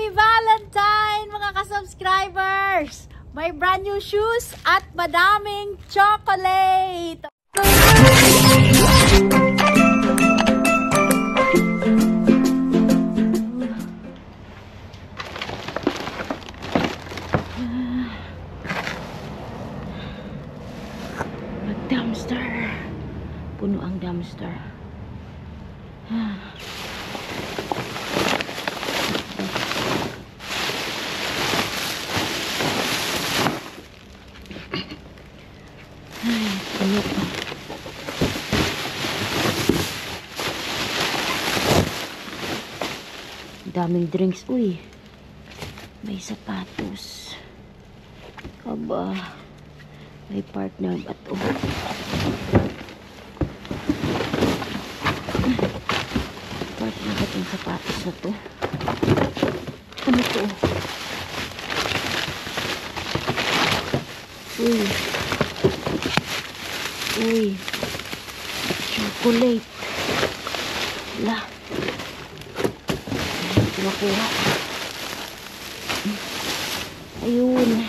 Happy Valentine mga ka-subscribers! May brand new shoes at madaming chocolate! Dumpster. Puno ang dumpster. Daming drinks. Uy, may sapatos. Aba, may partner ba to? Partner ba itong sapatos na to? Ano to? Uy, uy, chocolate. Wala. Nakuha. Ayun.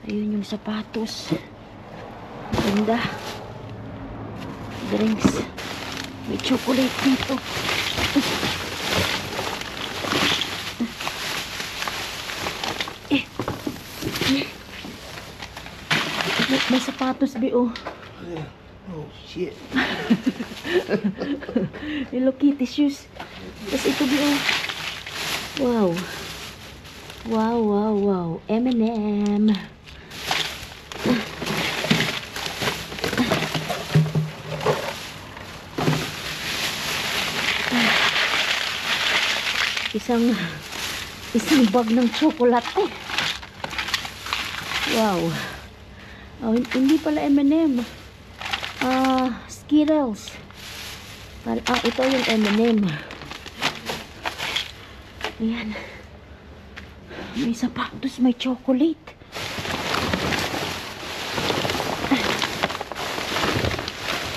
Ayun yung sapatos. Ganda. Drinks. May chocolate dito. May sapatos bi oh. Oh shit. Hello Kitty shoes. Tapos ito bi oh. Wow. Wow, wow, wow. M&M. Isang bag ng chocolate. Wow. Oh, hindi pala M&M. Skittles. Ito yung M&M. Ayan. May sapatos, may chocolate.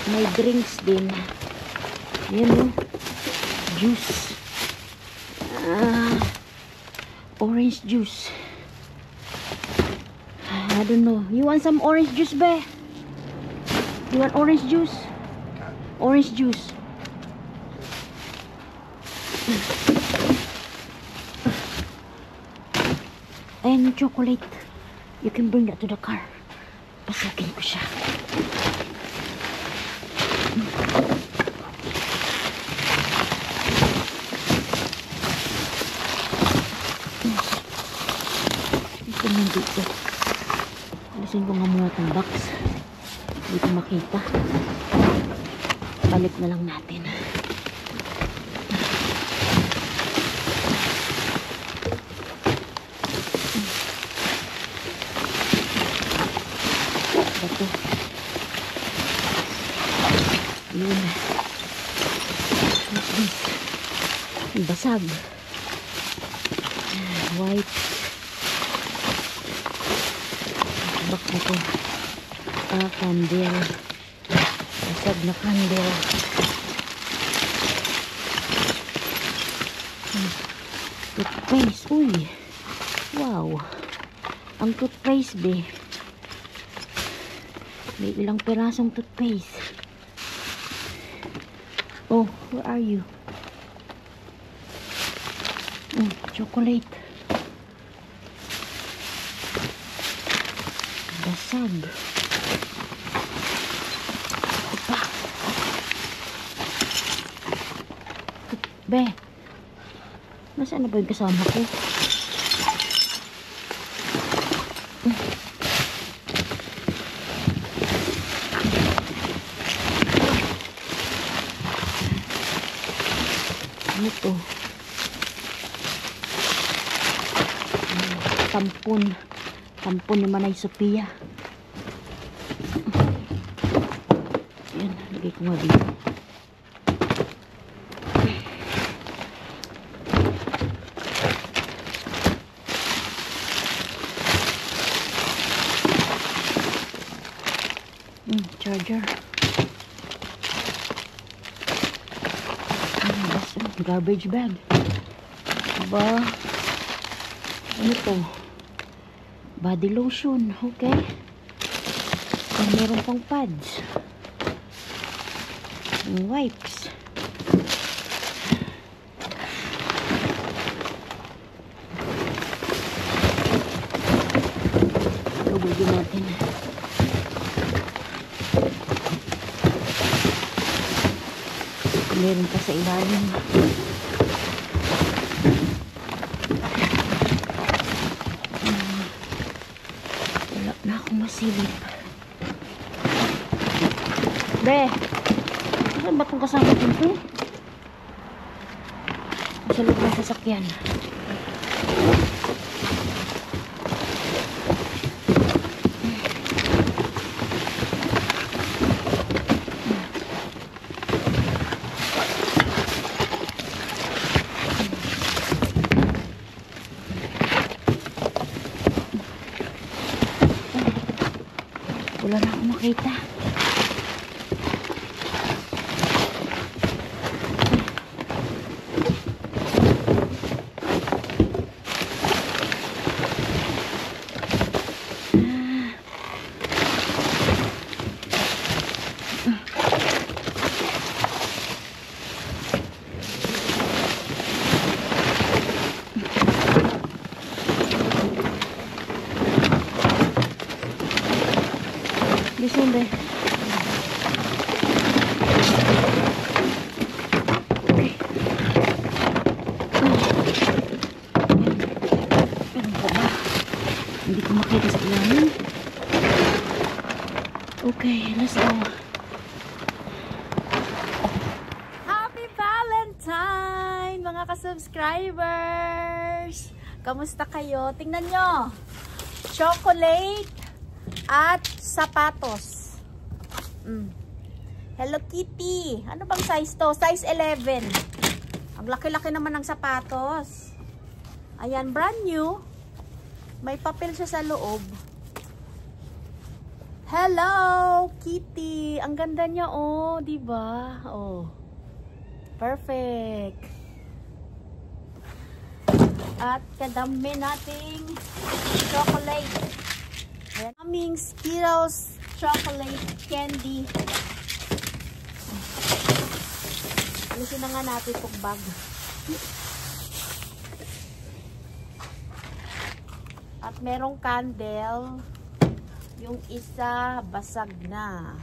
May drinks din. Ayan o. Juice. Orange juice. I don't know. You want some orange juice, be? You want orange juice? Orange juice. And chocolate. You can bring that to the car. Pasakin ko siya. Ito naman dito. Alisin ko nga muna itong box. Hindi ko makita. Balik na lang natin. Ito. Yun. What's this? Basag. White. Bak na ito. Candle. Basag na candle. Toothpaste. Uy. Wow. Ang toothpaste be. May ilang perasong toothpaste. Oh, where are you? Chocolate. Basag. Ipa. Be. Nasaan na ba yung kasama ko? Ito tampon ni Manay Sophia. Yan, lagay ko nga dito. Charger. Garbage bag. Aba, Ano to? Body lotion. Okay. And meron pang pads. Yung wipes. Lubugin natin. Meron pa sa ilalim. Wala na akong masilip. Be! Saan ba itong kasama dito? Sa loob ng sasakyan. Wala na akong makita. Listen, be. Okay. Ano ba ba? Hindi ko makita sa ilalim. Okay, let's go. Happy Valentine, mga ka-subscribers! Kamusta kayo? Tingnan nyo. Chocolate at sapatos. Hello Kitty. Ano bang size to? Size 11. Ang laki-laki naman ng sapatos. Ayan, brand new. May papel siya sa loob. Hello Kitty. Ang ganda niya, oh, 'di ba? Oh. Perfect. At kadami nating chocolate. Aming Skittles chocolate candy. Alisin na nga natin itong bag. At merong candle. Yung isa basag na.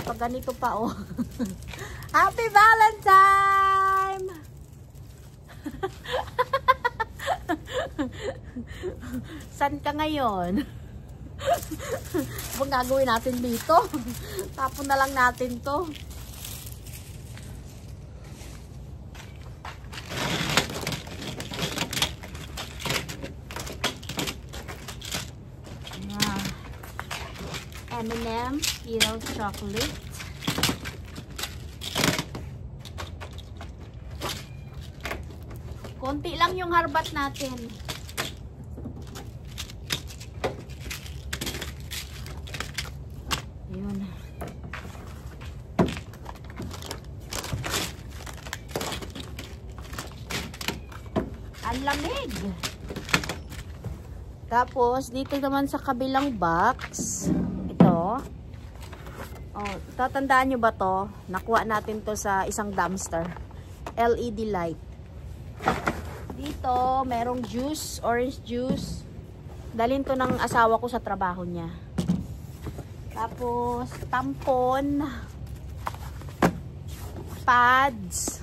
Pag ganito pa, oh. Happy Valentine! San ka ngayon? Ano gagawin natin dito? Tapon na lang natin to. M&M Skittles chocolate. Konti lang yung harbat natin. Ayun. Ang lamig. Tapos, dito naman sa kabilang box, ito. Oh, tatandaan nyo ba to? Nakuha natin to sa isang dumpster. LED light. Dito, merong juice, orange juice. Dalhin to ng asawa ko sa trabaho niya. Tapos, tampon, pads,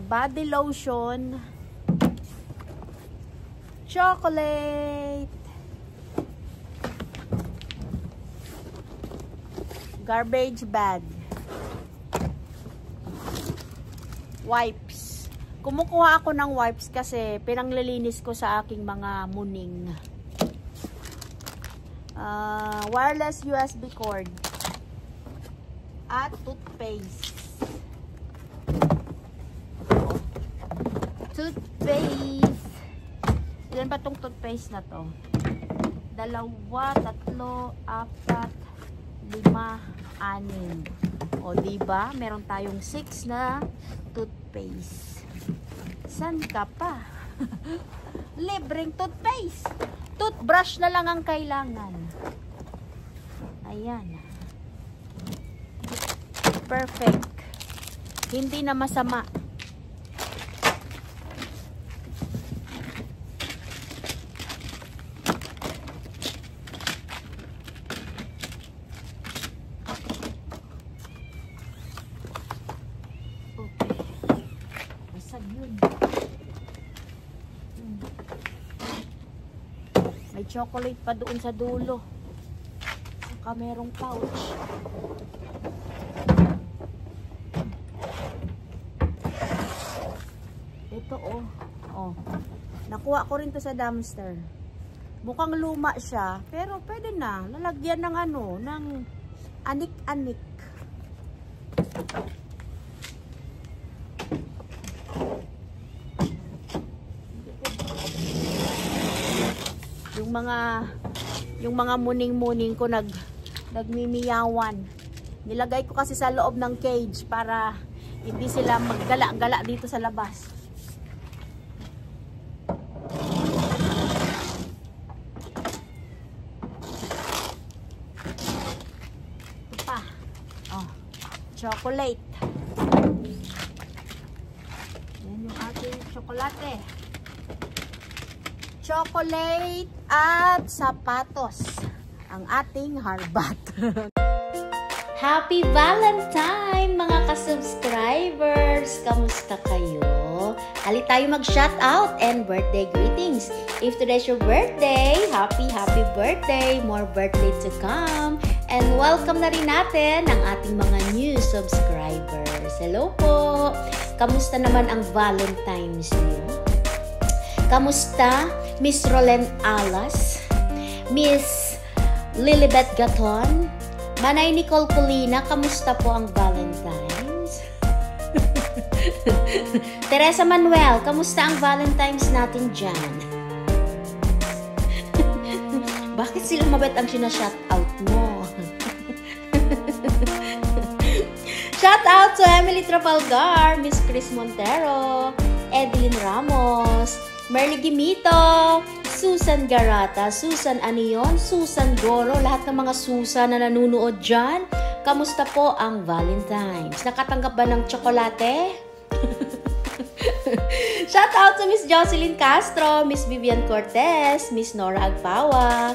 body lotion, chocolate, garbage bag, wipes. Kumukuha ako ng wipes kasi pinanglilinis ko sa aking mga muning. Wireless USB cord at toothpaste. Toothpaste. Ilan ba tong toothpaste na to? 2, 3, 4, 5, 6. O, diba? Meron tayong 6 na toothpaste. San ka pa? Libreng toothpaste. Toothbrush na lang ang kailangan. Ayan. Perfect. Hindi na masama. May chocolate pa doon sa dulo. Saka merong pouch. Ito oh. Oh. Nakuha ko rin to sa dumpster. Mukhang luma siya, pero pwede na. Lalagyan ng ano, ng anik-anik. Yung mga muning-muning ko nagmimiyawan. Nilagay ko kasi sa loob ng cage para hindi sila maggala-gala dito sa labas. Ito pa. Oh, chocolate. Yan yung ating tsokolate. Chocolate at sapatos ang ating harbat. Happy Valentine mga ka-subscribers! Kamusta kayo? Hali tayo mag-shoutout and birthday greetings. If today's your birthday, happy birthday! More birthday to come. And welcome na rin natin ang ating mga new subscribers. Hello po! Kamusta naman ang Valentine's niyo? Kamusta Miss Roland Alas, Miss Lilibet Gaton, Manay Nicole Colina, kamusta po ang Valentine's? Teresa Manuel, kamusta ang Valentine's natin dyan? Bakit sila mabait ang sinashoutout mo? Shoutout to Emily Trafalgar, Miss Chris Montero, Edeline Ramos, Merly Gimito, Susan Garata, Susan Anion, Susan Goro, lahat ng mga Susan na nanunood dyan. Kamusta po ang Valentine's? Nakatanggap ba ng tsokolate? Shout out to Miss Jocelyn Castro, Miss Vivian Cortez, Miss Nora Agpawa,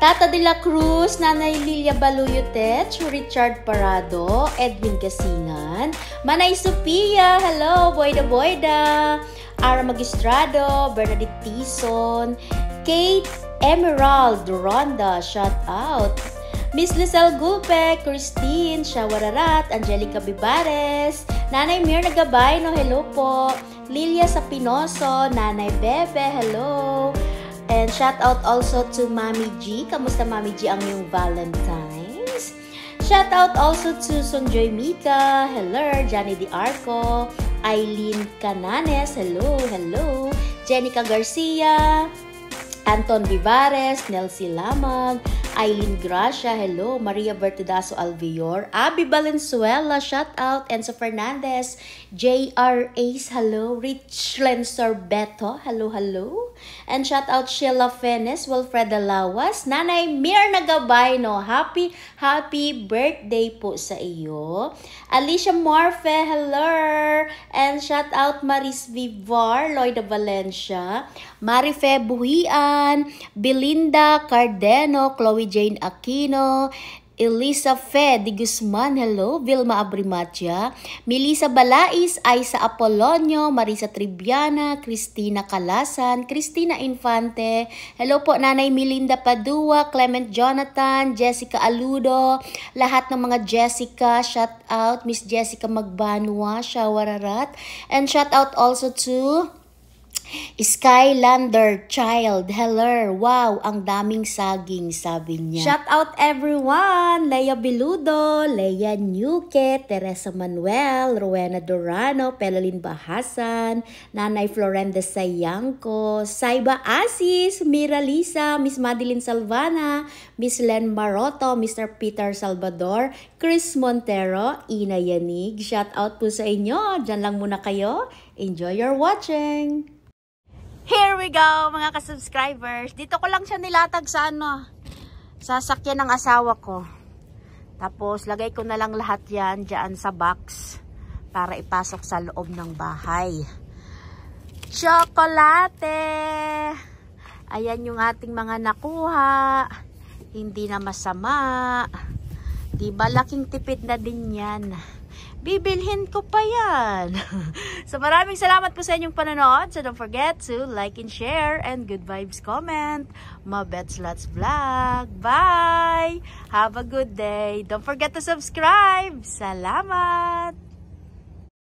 Tata de la Cruz, Nanay Lilia Baluyotech, Richard Parado, Edwin Gasingan, Manay Sophia, hello, Boyda Boyda, Ara Magistrado, Bernadette Tison, Kate Emerald Ronda, shout out. Miss Lizelle Gulpe, Christine Shawararat, Angelica Bibares, Nanay Mirna Gabay, no, hello po. Lilia Sapinoso, Nanay Bebe, hello. And shout out also to Mami G. Kamusta Mami G ang iyong Valentine's? Shout out also to Sonjoy Mika, hello. Johnny Di Arco, Eileen Cananes, hello, hello. Jenica Garcia, Anton Vivares, Nelsie Lamag, Eileen Gracia, hello. Maria Bertudaso Alvior, Abby Valenzuela, shout out. Enzo Fernandez, J.R. Ace, hello. Rich Lensor Beto, hello, hello. And shout out Sheila Fenes, Wilfreda Lawas, Nanay Mirna Gabay, no. Happy birthday po sa iyo. Alicia Morfe, hello. And shout out Maris Vivar, Lloyda Valencia, Marife Buhian, Belinda Cardeno, Chloe Jane Aquino, Elisa Fe de Guzman, hello. Vilma Abrimatia, Melissa Balais, Aisa Apolonio, Marisa Triviana, Cristina Calasan, Cristina Infante, hello po Nanay Melinda Padua, Clement Jonathan, Jessica Aludo, lahat ng mga Jessica, shout out. Miss Jessica Magbanwa, Shawararat, and shout out also to Skylander Child, hello, wow, ang daming saging, sabi niya. Shout out everyone! Leia Biludo, Leia Nuque, Teresa Manuel, Rowena Dorano, Pelalyn Bahasan, Nanay Florenda Sayangco, Saiba Asis, Mira Lisa, Miss Madeline Salvana, Miss Len Maroto, Mr. Peter Salvador, Chris Montero, Ina Yanig. Shout out po sa inyo. Diyan lang muna kayo. Enjoy your watching! Here we go, mga ka-subscribers. Dito ko lang siya nilatag sa sasakyan ng asawa ko. Tapos, lagay ko na lang lahat yan dyan sa box para ipasok sa loob ng bahay. Chocolate! Ayan yung ating mga nakuha. Hindi na masama. Diba, laking tipid na din yan. Bibilhin ko pa yan. So maraming salamat po sa inyong panonood. So don't forget to like and share and good vibes comment. Mabets Lots Vlog. Bye! Have a good day. Don't forget to subscribe. Salamat!